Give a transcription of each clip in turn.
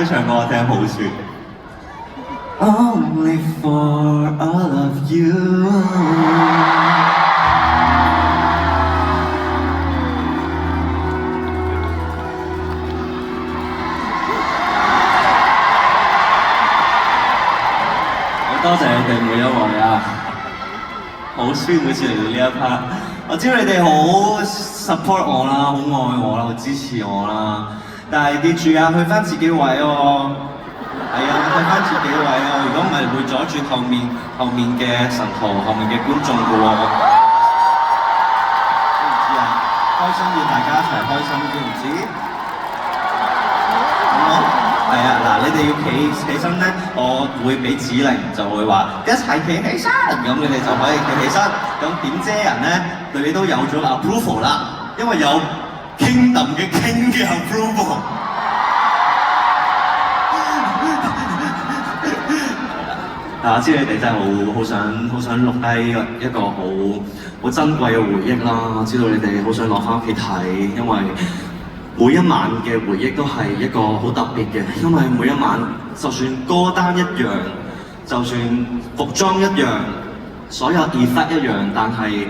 都唱歌我聽好酸。Only for all of you。好多謝你哋每一位啊！好酸，每次嚟到呢一 part， 我知道你哋好 support 我啦，好愛我啦，好支持我啦。但係記住啊，去翻自己位喎。係啊，去翻自己位啊！如果唔係會阻住後面嘅神徒、後面嘅觀眾嘅喎。知唔知啊？開心要大家一齊開心，知唔知？好。係啊，嗱，你哋要企身咧，我會俾指令，就會話一齊企起身，咁你哋就可以企起身。咁點遮人咧？對你都有咗 approval 啦，因為有 Kingdom 嘅 King 嘅 approval。我知你哋真係好想錄低一個好珍貴嘅回憶啦。我知道你哋好想落翻屋企睇，因為每一晚嘅回憶都係一個好特別嘅，因為每一晚就算歌單一樣，就算服裝一樣，所有 effect 一樣，但係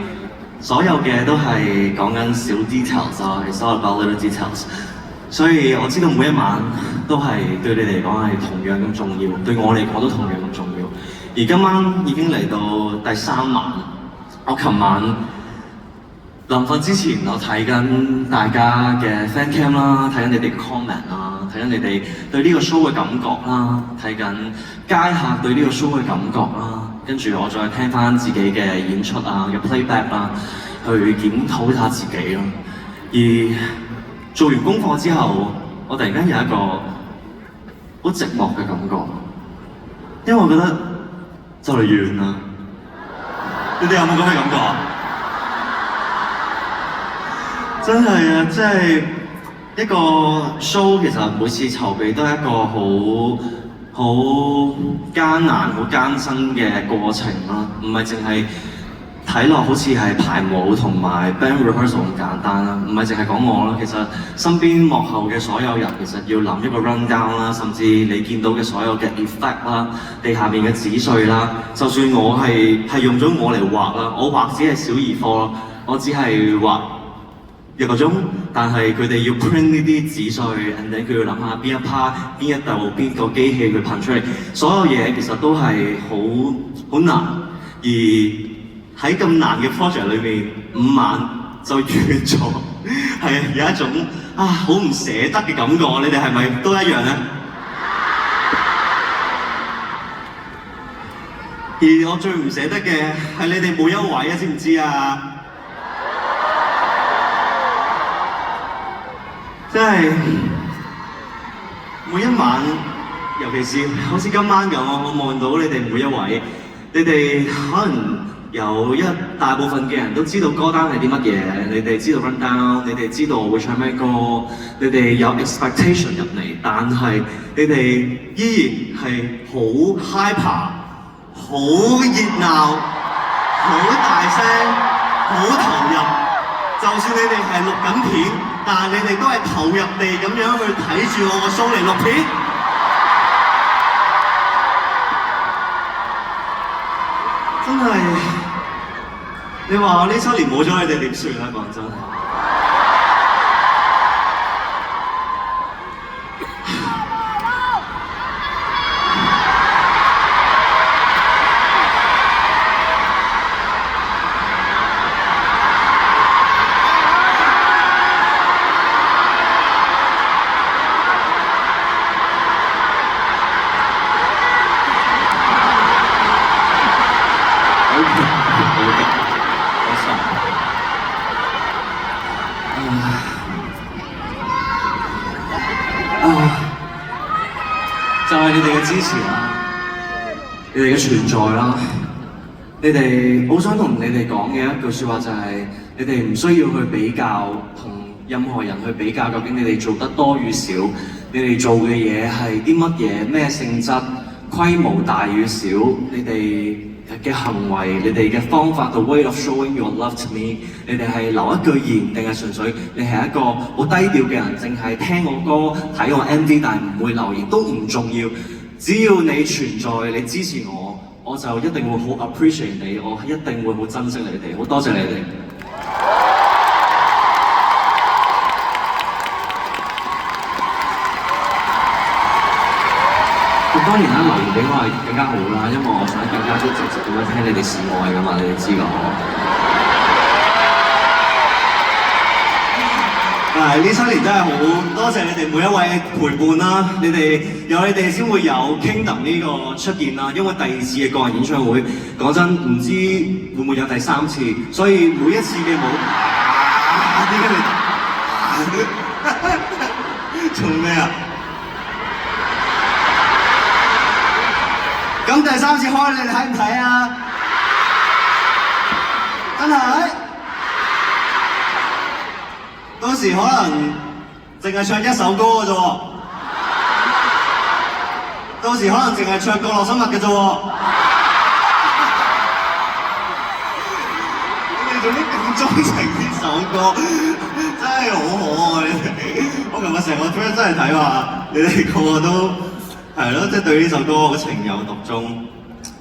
所有嘅都係講緊小 details 啊，it's all about little details。所以我知道每一晚都係對你嚟講係同樣咁重要，對我嚟講都同樣咁重要。而今晚已經嚟到第3晚，我琴晚臨瞓之前，我睇緊大家嘅 fan cam 啦，睇緊你哋嘅 comment 啦，睇緊你哋對呢個 show 嘅感覺啦，睇緊街客對呢個 show 嘅感覺啦，跟住我再聽翻自己嘅演出啊嘅 playback 啦，去檢討下自己咯。而做完功課之後，我突然間有一個好寂寞嘅感覺，因為我覺得就嚟完啦。你哋有冇咁嘅感覺啊？真係啊，即係一個 show， 其實每次籌備都係一個好艱難、好艱辛嘅過程啦，唔係淨係睇落好似係排舞同埋 band rehearsal 咁簡單啦，唔係淨係講我啦，其實身邊幕後嘅所有人其實要諗一個 rundown 啦，甚至你見到嘅所有嘅 effect 啦，地下面嘅紙碎啦，就算我係用咗我嚟畫啦，我畫只係小兒科咯，我只係畫1個鐘，但係佢哋要 print 呢啲紙碎 and then 佢要諗下邊一 part、邊一度、邊個機器去噴出嚟，所有嘢其實都係好難，而喺咁難嘅 project 裏面，5晚就完咗，係有一種好唔捨得嘅感覺，你哋係咪都一樣咧？而我最唔捨得嘅係你哋每一位啊，知唔知啊？真係每一晚，尤其是好似今晚咁，我望到你哋每一位，你哋可能有一大部分嘅人都知道歌單係啲乜嘢，你哋知道 rundown， 你哋知道我會唱咩歌，你哋有 expectation 入嚟，但係你哋依然係好 hyper， 好熱鬧，好大聲，好投入。就算你哋係錄緊片，但係你哋都係投入地咁樣去睇住我個 show 嚟錄片。真係，你話我呢7年冇咗你哋點算啊？講真。就係你哋嘅支持啦，你哋嘅存在啦，你哋好想同你哋講嘅一句説話就係，你哋唔需要去比較，同任何人去比較，究竟你哋做得多與少，你哋做嘅嘢係啲乜嘢，咩性質，規模大與小，你哋嘅行為，你哋嘅方法 ，the way of showing your love to me， 你哋係留一句言定係純粹你係一個好低調嘅人，淨係聽我歌、睇我 MV， 但係唔會留言都唔重要。只要你存在，你支持我，我就一定會好 appreciate 你，我一定會好珍惜你哋，好多謝你哋。咁當然啦，留言俾我係更加好啦，因為我想更加直接咁樣聽你哋示愛㗎嘛，你哋知㗎。呢7年真係好多謝你哋每一位陪伴啦，你哋有你哋先會有 Kingdom 呢個出現啦，因為第2次嘅個人演唱會，講真唔知會唔會有第3次，所以每一次嘅舞點解你做咩啊？咁第3次開你哋睇唔睇啊？真係？到時可能淨係唱1首歌嘅啫喎，到時可能淨係唱《角落生物》嘅啫喎。你哋做咩咁鍾情呢首歌？真係好可愛！我琴日成個 trip 真係睇話，你哋個個都係咯，即係對呢首歌好情有獨鍾。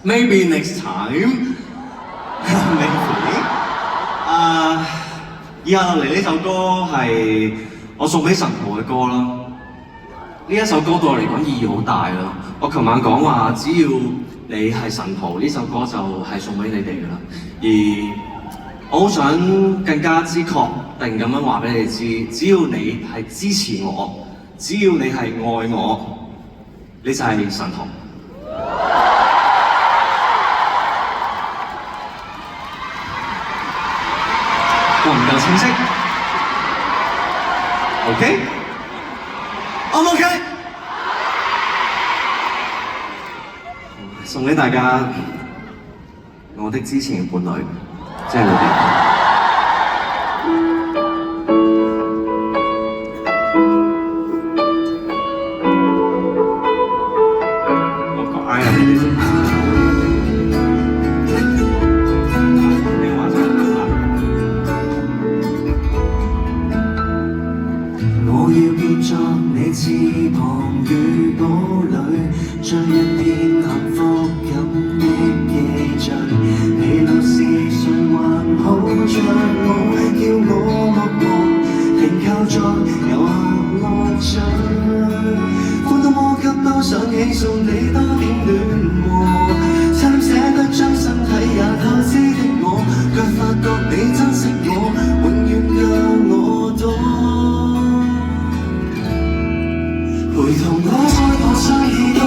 Maybe next time， maybe。以下落嚟呢首歌係我送俾神徒嘅歌啦。呢一首歌對我嚟講意義好大啦。我琴晚講話，只要你係神徒，呢首歌就係送俾你哋㗎啦。而我好想更加之確定咁樣話俾你知，只要你係支持我，只要你係愛我，你就係神徒。我唔夠清晰 ，OK？I'm OK？ 送俾大家我的之前伴侶，即係你哋。翅膀與堡壘，將一片幸福感的記敘。疲勞時誰還抱着我，叫我默默停靠在遊客樂趣。歡到麼急都想起送你多點暖和，差點捨得將身體也透支的我，卻發覺你珍惜我，永遠教我躲。陪同我愛我相依多。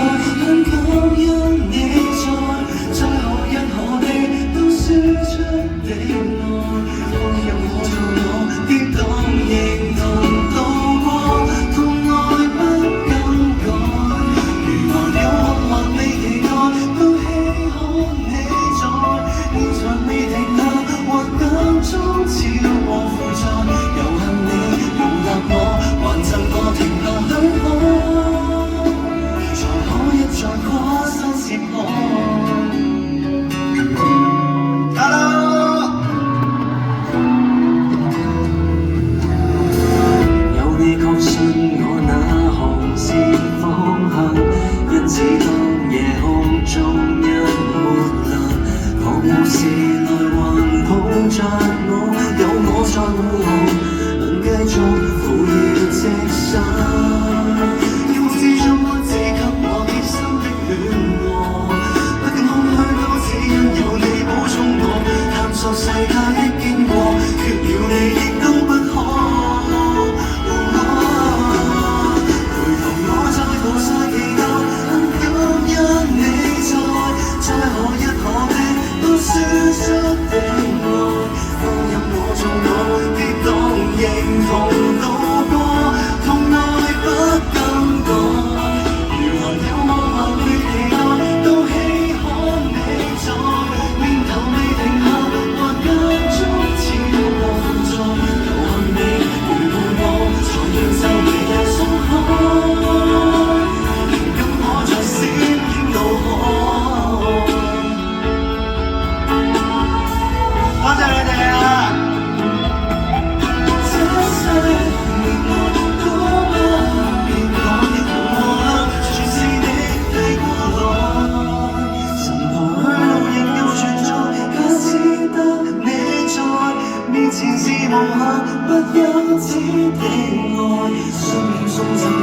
子的愛，信念送贈。